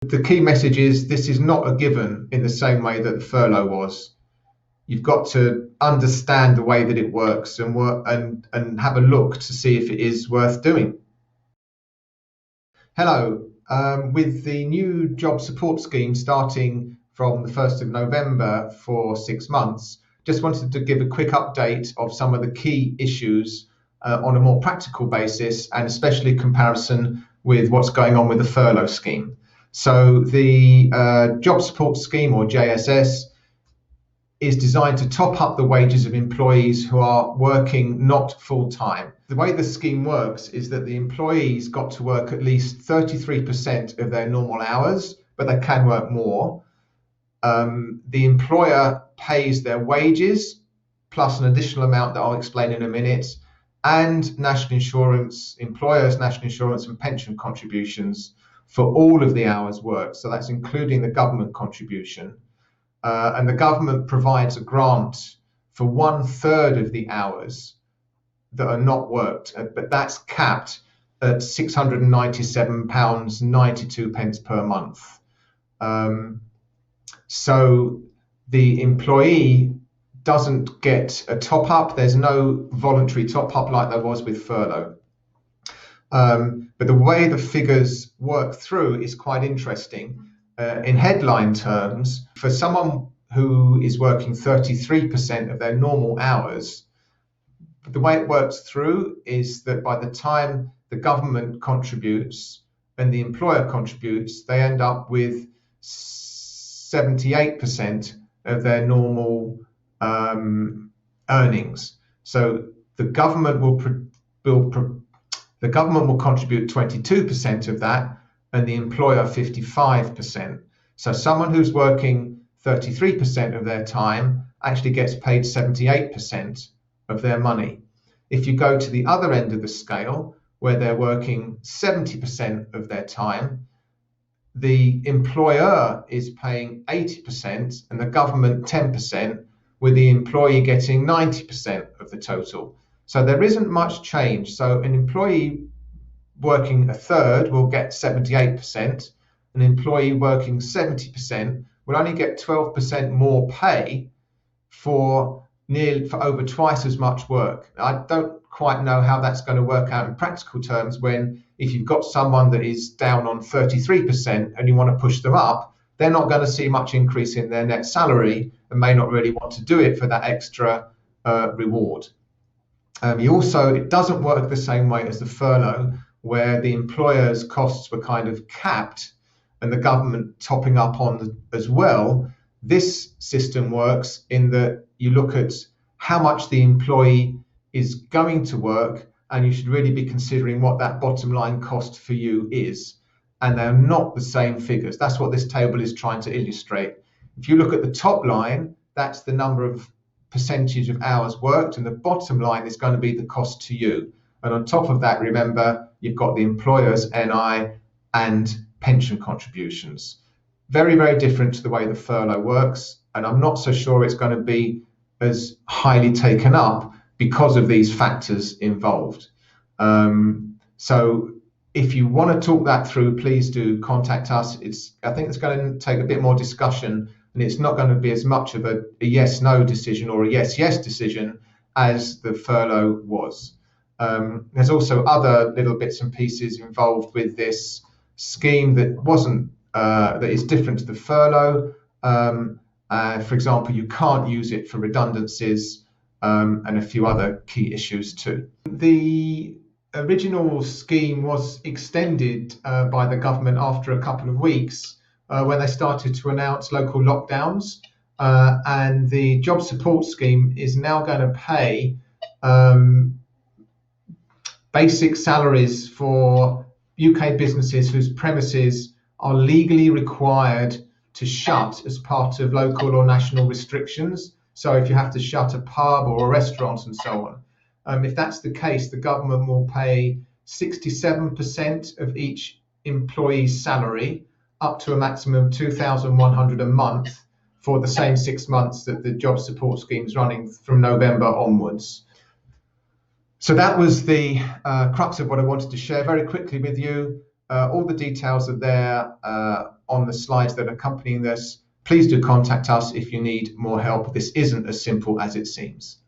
The key message is this is not a given in the same way that the furlough was. You've got to understand the way that it works and have a look to see if it is worth doing. Hello. With the new job support scheme starting from the 1st of November for 6 months, just wanted to give a quick update of some of the key issues on a more practical basis, and especially comparison with what's going on with the furlough scheme. So the job support scheme, or JSS, is designed to top up the wages of employees who are working not full-time. The way the scheme works is that the employees got to work at least 33% of their normal hours, but they can work more. The employer pays their wages, plus an additional amount that I'll explain in a minute, and national insurance, employers' national insurance and pension contributions for all of the hours worked. So that's including the government contribution. And the government provides a grant for 1/3 of the hours that are not worked, but that's capped at £697.92 per month. So the employee doesn't get a top up. There's no voluntary top up like there was with furlough. But the way the figures work through is quite interesting. In headline terms, for someone who is working 33% of their normal hours, the way it works through is that by the time the government contributes and the employer contributes, they end up with 78% of their normal earnings. So the government will contribute 22% of that, and the employer 55%. So someone who's working 33% of their time actually gets paid 78% of their money. If you go to the other end of the scale, where they're working 70% of their time, the employer is paying 80% and the government 10%, with the employee getting 90% of the total. So there isn't much change. So an employee working 1/3 will get 78%. An employee working 70% will only get 12% more pay for over twice as much work. I don't quite know how that's going to work out in practical terms when, if you've got someone that is down on 33% and you want to push them up, they're not going to see much increase in their net salary and may not really want to do it for that extra reward. It doesn't work the same way as the furlough, where the employer's costs were kind of capped and the government topping up on as well. This system works in that you look at how much the employee is going to work, and you should really be considering what that bottom line cost for you is. And they're not the same figures. That's what this table is trying to illustrate. If you look at the top line, that's the number of percentage of hours worked, and the bottom line is going to be the cost to you. And on top of that, remember, you've got the employer's NI and pension contributions. Very, very different to the way the furlough works. And I'm not so sure it's going to be as highly taken up because of these factors involved. So if you want to talk that through, please do contact us. I think it's going to take a bit more discussion, and it's not going to be as much of a yes-no decision or a yes-yes decision as the furlough was. There's also other little bits and pieces involved with this scheme that is different to the furlough. For example, you can't use it for redundancies, and a few other key issues too. The original scheme was extended by the government after a couple of weeks when they started to announce local lockdowns, and the job support scheme is now going to pay basic salaries for UK businesses whose premises are legally required to shut as part of local or national restrictions. So if you have to shut a pub or a restaurant and so on, if that's the case, the government will pay 67% of each employee's salary, up to a maximum of £2,100 a month for the same 6 months that the job support scheme is running from November onwards. So that was the crux of what I wanted to share very quickly with you. All the details are there on the slides that are accompanying this. Please do contact us if you need more help. This isn't as simple as it seems.